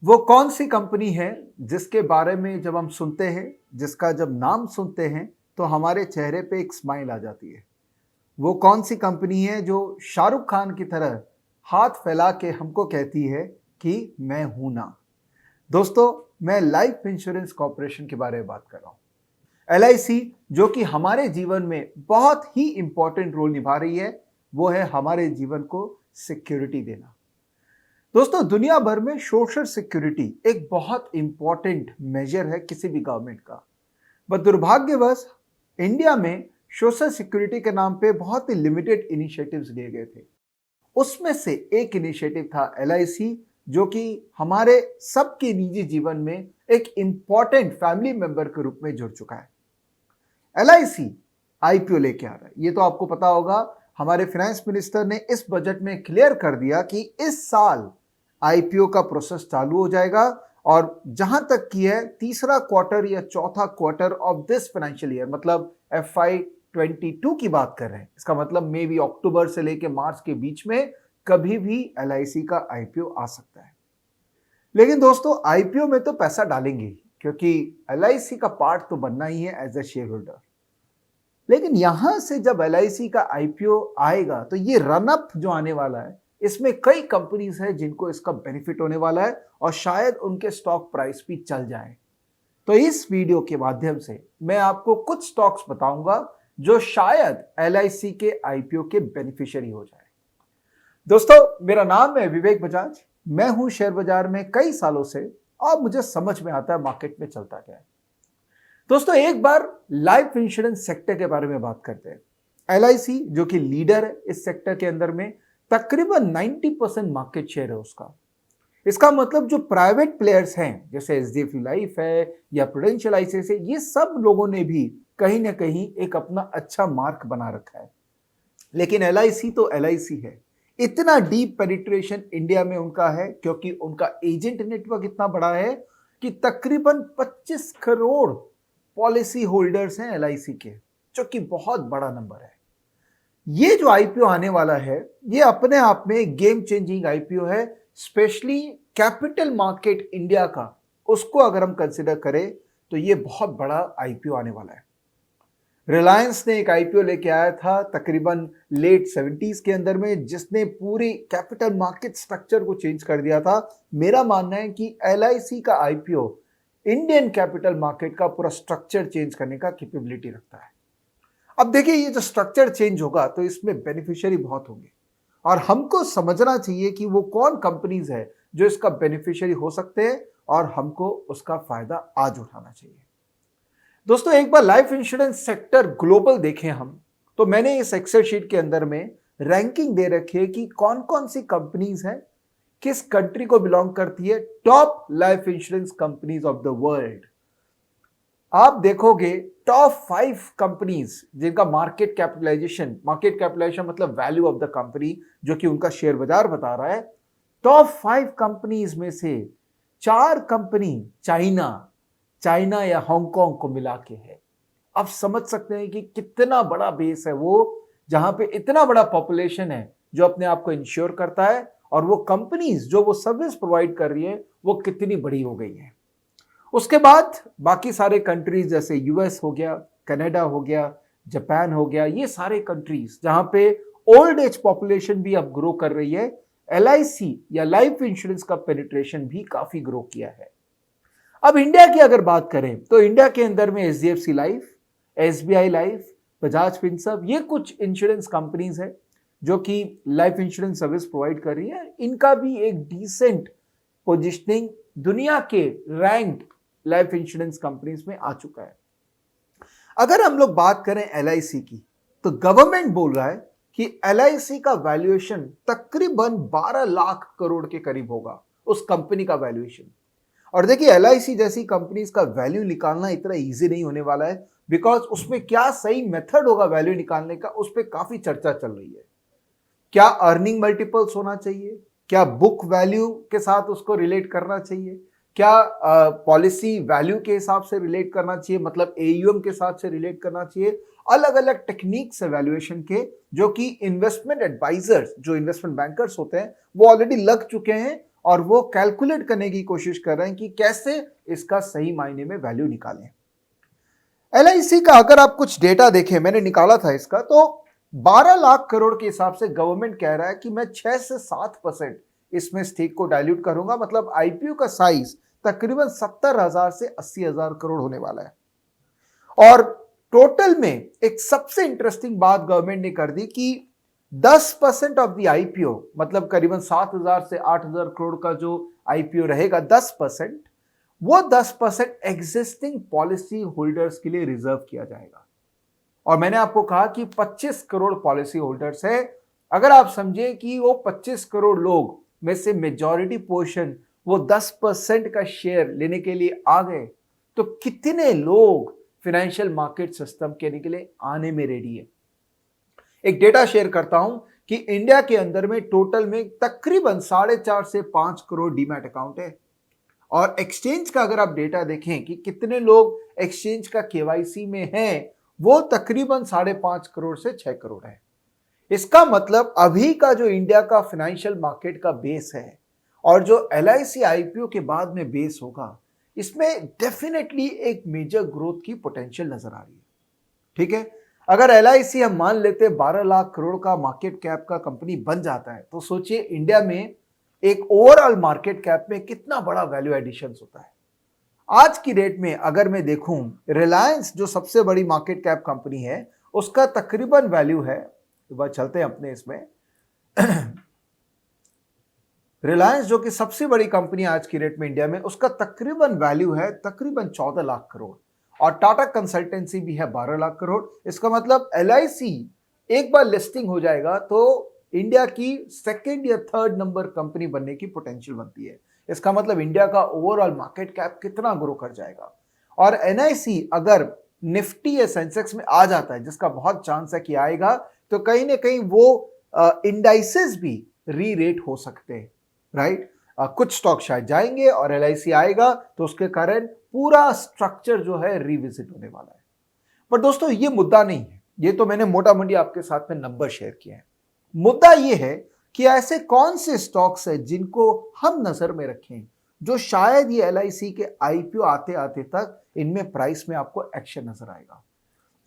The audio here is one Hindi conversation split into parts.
वो कौन सी कंपनी है जिसके बारे में जब हम सुनते हैं, जिसका जब नाम सुनते हैं तो हमारे चेहरे पे एक स्माइल आ जाती है। वो कौन सी कंपनी है जो शाहरुख खान की तरह हाथ फैला के हमको कहती है कि मैं हूं ना। दोस्तों, मैं लाइफ इंश्योरेंस कॉर्पोरेशन के बारे में बात कर रहा हूं। एलआईसी जो कि हमारे जीवन में बहुत ही इंपॉर्टेंट रोल निभा रही है, वो है हमारे जीवन को सिक्योरिटी देना। दोस्तों, दुनिया भर में सोशल सिक्योरिटी एक बहुत इंपॉर्टेंट मेजर है किसी भी गवर्नमेंट का। बट दुर्भाग्यवश इंडिया में सोशल सिक्योरिटी के नाम पे बहुत ही लिमिटेड इनिशिएटिव्स लिए गए थे। उसमें से एक इनिशिएटिव था एलआईसी, जो कि हमारे सबके निजी जीवन में एक इंपॉर्टेंट फैमिली मेंबर के रूप में जुड़ चुका है। एलआईसी आईपीओ लेके आ रहा है, ये तो आपको पता होगा। हमारे फाइनेंस मिनिस्टर ने इस बजट में क्लियर कर दिया कि इस साल आईपीओ का प्रोसेस चालू हो जाएगा और जहां तक की है तीसरा क्वार्टर या चौथा quarter of this financial year, मतलब FY22 की बात कर रहे हैं। इसका मतलब मे बी अक्टूबर से लेकर मार्च के बीच में कभी भी एलआईसी का आईपीओ आ सकता है। लेकिन दोस्तों, आईपीओ में तो पैसा डालेंगे ही, क्योंकि एलआईसी का पार्ट तो बनना ही है एज ए शेयर होल्डर। लेकिन यहां से जब एलआईसी का आईपीओ आएगा तो ये रनअप जो आने वाला है, इसमें कई कंपनीज हैं जिनको इसका बेनिफिट होने वाला है और शायद उनके स्टॉक प्राइस भी चल जाए। तो इस वीडियो के माध्यम से मैं आपको कुछ स्टॉक्स बताऊंगा जो शायद एलआईसी के आईपीओ के बेनिफिशियरी हो जाए। दोस्तों, मेरा नाम है विवेक बजाज। मैं हूं शेयर बाजार में कई सालों से और मुझे समझ में आता है मार्केट में चलता क्या है। दोस्तों, एक बार लाइफ इंश्योरेंस सेक्टर के बारे में बात करते हैं। एलआईसी जो कि लीडर है इस सेक्टर के अंदर में, तकरीबन 90% मार्केट शेयर है उसका। इसका मतलब जो प्राइवेट प्लेयर्स हैं जैसे एचडीएफसी लाइफ है या प्रूडेंशियल आईसीआईसीआई, ये सब लोगों ने भी कहीं ना कहीं एक अपना अच्छा मार्क बना रखा है। लेकिन एलआईसी तो एलआईसी है। इतना डीप पेनिट्रेशन इंडिया में उनका है क्योंकि उनका एजेंट नेटवर्क इतना बड़ा है कि तकरीबन 25 करोड़ पॉलिसी होल्डर्स हैं एलआईसी के, जो कि बहुत बड़ा नंबर है। ये जो आईपीओ आने वाला है, ये अपने आप में गेम चेंजिंग आईपीओ है। स्पेशली कैपिटल मार्केट इंडिया का उसको अगर हम कंसिडर करें तो ये बहुत बड़ा आईपीओ आने वाला है। रिलायंस ने एक आईपीओ लेके आया था तकरीबन लेट 70s के अंदर में, जिसने पूरी कैपिटल मार्केट स्ट्रक्चर को चेंज कर दिया था। मेरा मानना है कि एलआईसी का आईपीओ इंडियन कैपिटल मार्केट का पूरा स्ट्रक्चर चेंज करने का कैपेबिलिटी रखता है। अब देखिए, ये जो स्ट्रक्चर चेंज होगा तो इसमें बेनिफिशियरी बहुत होंगे और हमको समझना चाहिए कि वो कौन कंपनीज है जो इसका बेनिफिशियरी हो सकते हैं और हमको उसका फायदा आज उठाना चाहिए। दोस्तों, एक बार लाइफ इंश्योरेंस सेक्टर ग्लोबल देखें हम, तो मैंने इस एक्सेल शीट के अंदर में रैंकिंग दे रखी है कि कौन कौन सी कंपनीज हैं, किस कंट्री को बिलोंग करती है, top life insurance companies of the world. आप देखोगे टॉप 5 कंपनीज जिनका मार्केट कैपिटलाइजेशन मतलब वैल्यू ऑफ द कंपनी, जो कि उनका शेयर बाजार बता रहा है। टॉप 5 कंपनीज में से 4 कंपनी चाइना या हांगकांग को मिला के है। आप समझ सकते हैं कि कितना बड़ा बेस है वो, जहां पे इतना बड़ा पॉपुलेशन है जो अपने आप को इंश्योर करता है, और वो कंपनीज जो वो सर्विस प्रोवाइड कर रही है वो कितनी बड़ी हो गई है। उसके बाद बाकी सारे कंट्रीज जैसे यूएस हो गया, कनाडा हो गया, जापान हो गया, ये सारे कंट्रीज जहां पे ओल्ड एज पॉपुलेशन भी अब ग्रो कर रही है, एलआईसी या लाइफ इंश्योरेंस का पेनिट्रेशन भी काफी ग्रो किया है। अब इंडिया की अगर बात करें तो इंडिया के अंदर में HDFC life, SBI life, Bajaj Finserv, ये कुछ इंश्योरेंस कंपनीज है जो कि लाइफ इंश्योरेंस सर्विस प्रोवाइड कर रही है। इनका भी एक डिसेंट पोजिशनिंग दुनिया के रैंक्ड लाइफ इंश्योरेंस कंपनीज में आ चुका है। अगर हम लोग बात करें एलआईसी की, तो गवर्नमेंट बोल रहा है कि एलआईसी का वैल्यूएशन तकरीबन 12 लाख करोड़ के करीब होगा, उस कंपनी का वैल्यूएशन। और देखिए, एलआईसी जैसी कंपनीज का वैल्यू निकालना इतना इजी नहीं होने वाला है, बिकॉज उसमें क्या सही मेथड होगा वैल्यू निकालने का, उस पर काफी चर्चा चल रही है। क्या अर्निंग मल्टीपल्स होना चाहिए, क्या बुक वैल्यू के साथ उसको रिलेट करना चाहिए, क्या पॉलिसी वैल्यू के हिसाब से रिलेट करना चाहिए, मतलब एयूएम के साथ से रिलेट करना चाहिए। अलग अलग टेक्निक्स है वैल्यूएशन के, जो कि इन्वेस्टमेंट एडवाइजर्स, जो इन्वेस्टमेंट बैंकर्स होते हैं, वो ऑलरेडी लग चुके हैं और वो कैलकुलेट करने की कोशिश कर रहे हैं कि कैसे इसका सही मायने में वैल्यू निकालें। एलआईसी का अगर आप कुछ डेटा देखें, मैंने निकाला था इसका, तो 12 लाख करोड़ के हिसाब से गवर्नमेंट कह रहा है कि मैं 6 से 7% इसमें स्टेक को डाइल्यूट करूंगा। मतलब आईपीओ का साइज तकरीबन 70,000 से 80,000 करोड़ होने वाला है। और टोटल में एक सबसे इंटरेस्टिंग बात गवर्नमेंट ने कर दी कि 10% ऑफ द आईपीओ, मतलब करीबन 7,000 से 8,000 करोड़ का जो आईपीओ रहेगा, 10%, वो 10% एग्जिस्टिंग पॉलिसी होल्डर्स के लिए रिजर्व किया जाएगा। और मैंने आपको कहा कि 25 करोड़ पॉलिसी होल्डर्स है। अगर आप समझे कि वो 25 करोड़ लोग में से मेजॉरिटी पोर्शन वो 10% का शेयर लेने के लिए आ गए, तो कितने लोग फाइनेंशियल मार्केट सिस्टम के लिए आने में रेडी है। एक डेटा शेयर करता हूं कि इंडिया के अंदर में टोटल में तकरीबन 4.5 से 5 करोड़ डीमैट अकाउंट है। और एक्सचेंज का अगर आप डेटा देखें कि कितने लोग एक्सचेंज का केवाईसी में हैं, वो तकरीबन 5.5 करोड़ से 6 करोड़ है। इसका मतलब अभी का जो इंडिया का फाइनेंशियल मार्केट का बेस है और जो एलआईसी आईपीओ के बाद में बेस होगा, इसमें डेफिनेटली एक मेजर ग्रोथ की पोटेंशियल नजर आ रही है। ठीक है, अगर एलआईसी हम मान लेते 12 लाख करोड़ का मार्केट कैप का कंपनी बन जाता है, तो सोचिए इंडिया में एक ओवरऑल मार्केट कैप में कितना बड़ा वैल्यू एडिशन होता है। आज की डेट में अगर मैं देखूं, रिलायंस जो सबसे बड़ी मार्केट कैप कंपनी है, उसका तकरीबन वैल्यू है, चलते हैं अपने इसमें रिलायंस जो कि सबसे बड़ी कंपनी आज की डेट में इंडिया में, उसका तकरीबन वैल्यू है तकरीबन 14 लाख करोड़। और टाटा कंसल्टेंसी भी है 12 लाख करोड़। इसका मतलब एलआईसी एक बार लिस्टिंग हो जाएगा तो इंडिया की सेकेंड या थर्ड नंबर कंपनी बनने की पोटेंशियल बनती है। इसका मतलब इंडिया का ओवरऑल मार्केट कैप कितना ग्रो कर जाएगा। और एनआईसी अगर निफ्टी या सेंसेक्स में आ जाता है, जिसका बहुत चांस है कि आएगा, तो कहीं ना कहीं वो इंडाइसेस भी री रेट हो सकते हैं, राइट। कुछ स्टॉक शायद जाएंगे और एलआईसी आएगा, तो उसके कारण पूरा स्ट्रक्चर जो है रिविजिट होने वाला है। पर दोस्तों ये मुद्दा नहीं है, ये तो मैंने मोटा मोटी आपके साथ में नंबर शेयर किए हैं। मुद्दा ये है कि ऐसे कौन से स्टॉक्स हैं जिनको हम नजर में रखें, जो शायद ये एलआईसी के आईपीओ आते आते तक इनमें प्राइस में आपको एक्शन नजर आएगा।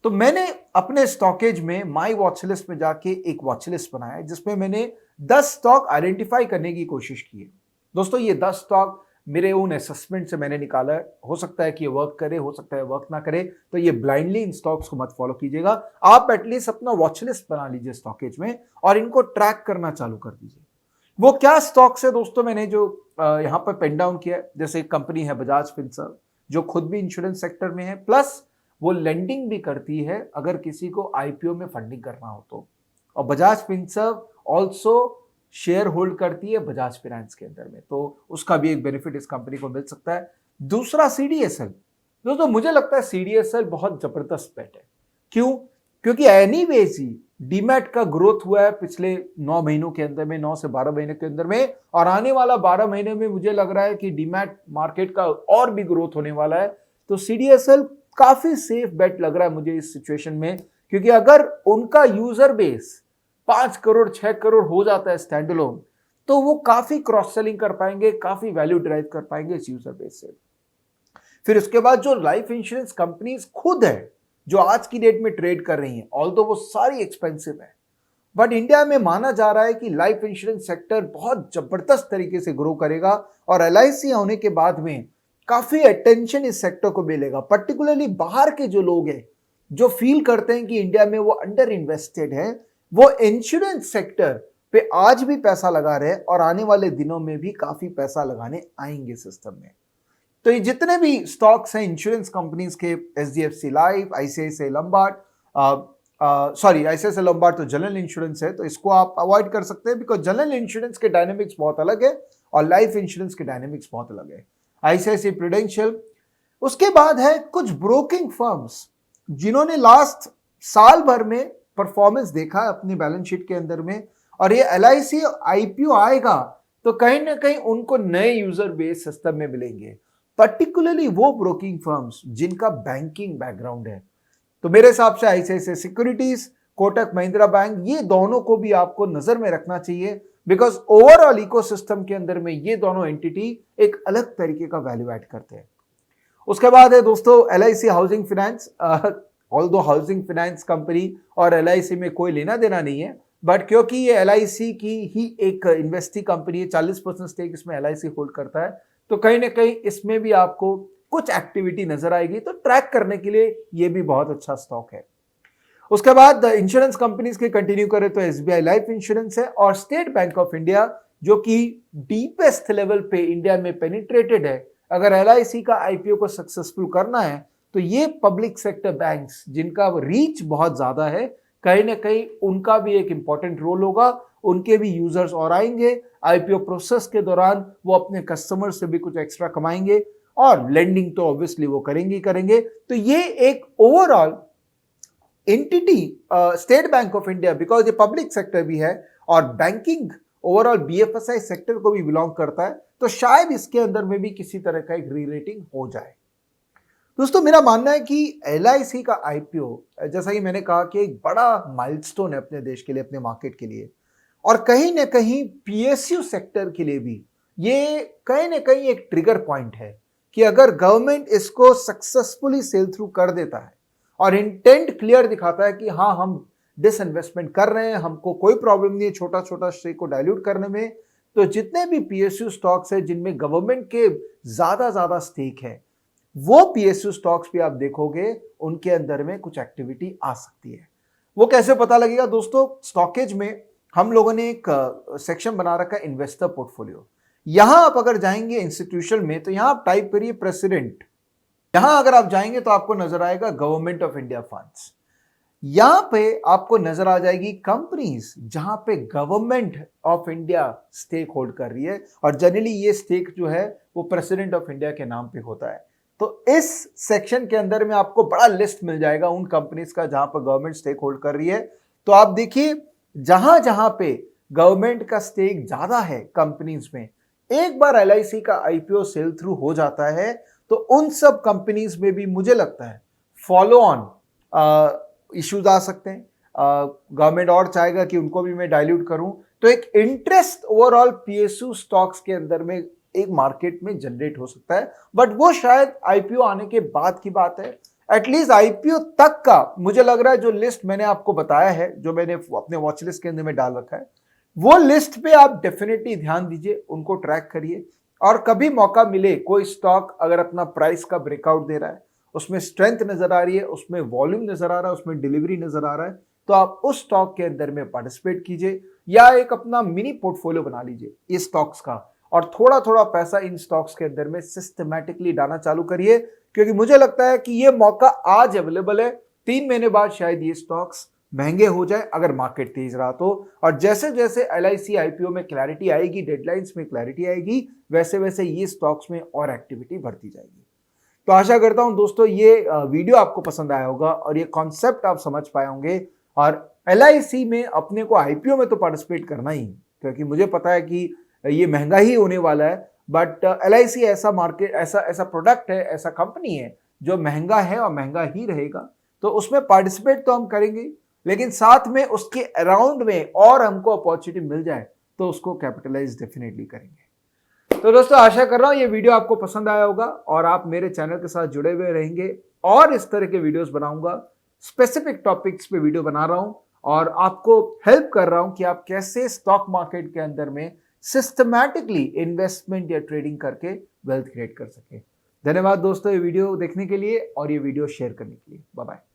तो मैंने अपने स्टॉकेज में माई वॉचलिस्ट में जाके एक वॉचलिस्ट बनाया है, जिसमें मैंने 10 स्टॉक आइडेंटिफाई करने की कोशिश की है। दोस्तों ये 10 स्टॉक मेरे उन असेसमेंट से मैंने निकाला है। हो सकता है कि ये वर्क करे, हो सकता है वर्क ना करे, तो ये ब्लाइंडली इन स्टॉक्स को मत फॉलो कीजिएगा। आप एटलीस्ट अपना वॉचलिस्ट बना लीजिए स्टॉकेज में और इनको ट्रैक करना चालू कर दीजिए। वो क्या स्टॉक्स है दोस्तों, मैंने जो यहाँ पर पेन डाउन किया है, जैसे एक कंपनी है बजाज फिनसर्व, जो खुद भी इंश्योरेंस सेक्टर में है, प्लस वो लेंडिंग भी करती है अगर किसी को आईपीओ में फंडिंग करना हो तो। और Bajaj Finserv also share hold करती है बजाज फाइनेंस के अंदर में, तो उसका भी एक बेनिफिट इस कंपनी को मिल सकता है। दूसरा सीडीएसएल, दोस्तों मुझे लगता है सीडीएसएल बहुत जबरदस्त बेट है। क्यों? क्योंकि एनीवेज ही डीमैट का ग्रोथ हुआ है पिछले 9 महीनों के अंदर में, 9 से 12 महीने के अंदर में, और आने वाला 12 महीने में मुझे लग रहा है कि डीमैट मार्केट का और भी ग्रोथ होने वाला है। तो सीडीएसएल काफी सेफ बेट लग रहा है मुझे इस सिचुएशन में, क्योंकि अगर उनका यूजर बेस 5 करोड़ 6 करोड़ हो जाता है स्टैंड अलोन, तो वो काफी क्रॉस सेलिंग कर पाएंगे, काफी वैल्यू ड्राइव कर पाएंगे इस यूजर बेस से। फिर उसके बाद जो लाइफ इंश्योरेंस कंपनीज खुद है जो आज की डेट में ट्रेड कर रही हैं, ऑल्दो वो सारी एक्सपेंसिव है, बट इंडिया में माना जा रहा है कि लाइफ इंश्योरेंस सेक्टर बहुत जबरदस्त तरीके से ग्रो करेगा और एलआईसी होने के बाद में काफी अटेंशन इस सेक्टर को मिलेगा। पर्टिकुलरली बाहर के जो लोग हैं जो फील करते हैं कि इंडिया में वो अंडर इन्वेस्टेड है, वो इंश्योरेंस सेक्टर पे आज भी पैसा लगा रहे और आने वाले दिनों में भी काफी पैसा लगाने आएंगे सिस्टम में। तो ये जितने भी स्टॉक्स हैं इंश्योरेंस कंपनीज के, HDFC life, ICICI Lombard, ICICI Lombard तो जनरल इंश्योरेंस है, तो इसको आप अवॉइड कर सकते हैं, बिकॉज जनरल इंश्योरेंस के डायनेमिक्स बहुत अलग है और लाइफ इंश्योरेंस के डायनेमिक्स बहुत अलग है। आईसीआईसीआई प्रूडेंशियल, उसके बाद है कुछ ब्रोकिंग फर्म्स जिन्होंने लास्ट साल भर में परफॉर्मेंस देखा है अपनी बैलेंस शीट के अंदर में, और ये एलआईसी आईपीओ आएगा तो कहीं ना कहीं उनको नए यूजर बेस सिस्टम में मिलेंगे, पर्टिकुलरली वो ब्रोकिंग फर्म्स जिनका बैंकिंग बैकग्राउंड है। तो मेरे हिसाब से ICICI securities, Kotak Mahindra bank, ये दोनों को भी आपको नजर में रखना चाहिए। बिकॉज ओवरऑल इकोसिस्टम के अंदर में ये दोनों एंटिटी एक अलग तरीके का वैल्यू ऐड करते हैं। उसके बाद है दोस्तों LIC housing finance. Although housing finance company और LIC में कोई लेना देना नहीं है, बट क्योंकि ये LIC की ही एक इन्वेस्टी कंपनी है, 40% स्टेक इसमें LIC होल्ड करता है, तो कहीं ना कहीं इसमें भी आपको कुछ एक्टिविटी नजर आएगी, तो ट्रैक करने के लिए ये भी बहुत अच्छा स्टॉक है। उसके बाद इंश्योरेंस कंपनीज के कंटिन्यू करें तो SBI लाइफ इंश्योरेंस है और स्टेट बैंक ऑफ इंडिया, जो कि डीपेस्ट लेवल पे इंडिया में पेनिट्रेटेड है। अगर LIC का IPO को सक्सेसफुल करना है तो ये पब्लिक सेक्टर बैंक्स जिनका रीच बहुत ज्यादा है, कहीं ना कहीं उनका भी एक इंपॉर्टेंट रोल होगा, उनके भी यूजर्स और आएंगे। IPO प्रोसेस के दौरान वो अपने कस्टमर से भी कुछ एक्स्ट्रा कमाएंगे और लेंडिंग तो ऑब्वियसली वो करेंगे ही करेंगे। तो ये एक overall entity state bank of India, because ये पब्लिक सेक्टर भी है और बैंकिंग ओवरऑल BFSI सेक्टर को भी बिलोंग करता है, तो शायद इसके अंदर में भी किसी तरह का एक री-रेटिंग हो जाए। दोस्तों मेरा मानना है कि LIC का IPO, जैसा कि मैंने कहा, कि एक बड़ा माइलस्टोन है अपने देश के लिए, अपने मार्केट के लिए, और कहीं ना कहीं PSU सेक्टर के लिए भी ये कहीं ना कहीं एक ट्रिगर पॉइंट है कि अगर गवर्नमेंट इसको सक्सेसफुली सेल थ्रू कर देता है और इंटेंट क्लियर दिखाता है कि हाँ हम डिसइन्वेस्टमेंट कर रहे हैं, हमको कोई प्रॉब्लम नहीं है छोटा छोटा स्टेक को डाइल्यूट करने में, तो जितने भी PSU स्टॉक्स है जिनमें गवर्नमेंट के ज्यादा स्टेक है, वो PSU स्टॉक्स भी आप देखोगे उनके अंदर में कुछ एक्टिविटी आ सकती है। वो कैसे पता लगेगा दोस्तों? स्टॉकेज में हम लोगों ने एक सेक्शन बना रखा है इन्वेस्टर पोर्टफोलियो। यहां आप अगर जाएंगे इंस्टीट्यूशन में तो यहां आप टाइप करिए प्रेसिडेंट। यहां अगर आप जाएंगे तो आपको नजर आएगा गवर्नमेंट ऑफ इंडिया फंड्स। यहां पे आपको नजर आ जाएगी कंपनीज जहां पे government of India stake hold कर रही है, और जनरली ये स्टेक जो है वो प्रेसिडेंट ऑफ इंडिया के नाम पे होता है। तो इस सेक्शन के अंदर में आपको बड़ा लिस्ट मिल जाएगा उन कंपनीज का जहां पर गवर्नमेंट स्टेक होल्ड कर रही है। तो आप देखिए जहां जहां पे गवर्नमेंट का स्टेक ज्यादा है कंपनीज में, एक बार LIC का IPO सेल थ्रू हो जाता है तो उन सब कंपनीज में भी मुझे लगता है फॉलो ऑन इश्यूज आ सकते हैं। गवर्नमेंट और चाहेगा कि उनको भी मैं डाइल्यूट करूं, तो एक इंटरेस्ट ओवरऑल PSU स्टॉक्स के अंदर में एक मार्केट में जनरेट हो सकता है, बट वो शायद IPO आने के बाद की बात है। एटलीस्ट IPO तक का मुझे लग रहा है जो लिस्ट मैंने आपको बताया है, जो मैंने अपने वॉच लिस्ट के अंदर में डाल रखा है, वो लिस्ट पे आप डेफिनेटली ध्यान दीजिए, उनको ट्रैक करिए, और कभी मौका मिले कोई स्टॉक अगर अपना प्राइस का ब्रेकआउट दे रहा है, उसमें स्ट्रेंथ नजर आ रही है, उसमें वॉल्यूम नजर आ रहा है, उसमें डिलीवरी नजर आ रहा है, तो आप उस स्टॉक के अंदर में पार्टिसिपेट कीजिए या एक अपना मिनी पोर्टफोलियो बना लीजिए इस स्टॉक्स का, और थोड़ा थोड़ा पैसा इन स्टॉक्स के अंदर में सिस्टमैटिकली डालना चालू करिए, क्योंकि मुझे लगता है कि ये मौका आज अवेलेबल है। 3 महीने बाद शायद ये स्टॉक्स महंगे हो जाए अगर मार्केट तेज रहा तो, और जैसे जैसे LIC IPO में क्लैरिटी आएगी, डेडलाइंस में क्लैरिटी आएगी, वैसे वैसे ये स्टॉक्स में और एक्टिविटी बढ़ती जाएगी। तो आशा करता हूं दोस्तों ये वीडियो आपको पसंद आया होगा और ये कॉन्सेप्ट आप समझ पाए होंगे, और LIC में अपने को IPO में तो पार्टिसिपेट करना ही, क्योंकि मुझे पता है कि ये महंगा ही होने वाला है, बट LIC ऐसा मार्केट, ऐसा प्रोडक्ट है, ऐसा कंपनी है जो महंगा है और महंगा ही रहेगा, तो उसमें पार्टिसिपेट तो हम करेंगे, लेकिन साथ में उसके अराउंड में और हमको अपॉर्चुनिटी मिल जाए तो उसको कैपिटलाइज डेफिनेटली करेंगे। तो दोस्तों आशा कर रहा हूं ये वीडियो आपको पसंद आया होगा और आप मेरे चैनल के साथ जुड़े हुए रहेंगे, और इस तरह के वीडियोस बनाऊंगा, स्पेसिफिक टॉपिक्स पे वीडियो बना रहा हूं और आपको हेल्प कर रहा हूं कि आप कैसे स्टॉक मार्केट के अंदर में सिस्टमैटिकली इन्वेस्टमेंट या ट्रेडिंग करके वेल्थ क्रिएट कर सके। धन्यवाद दोस्तों ये वीडियो देखने के लिए और ये वीडियो शेयर करने के लिए। Bye bye.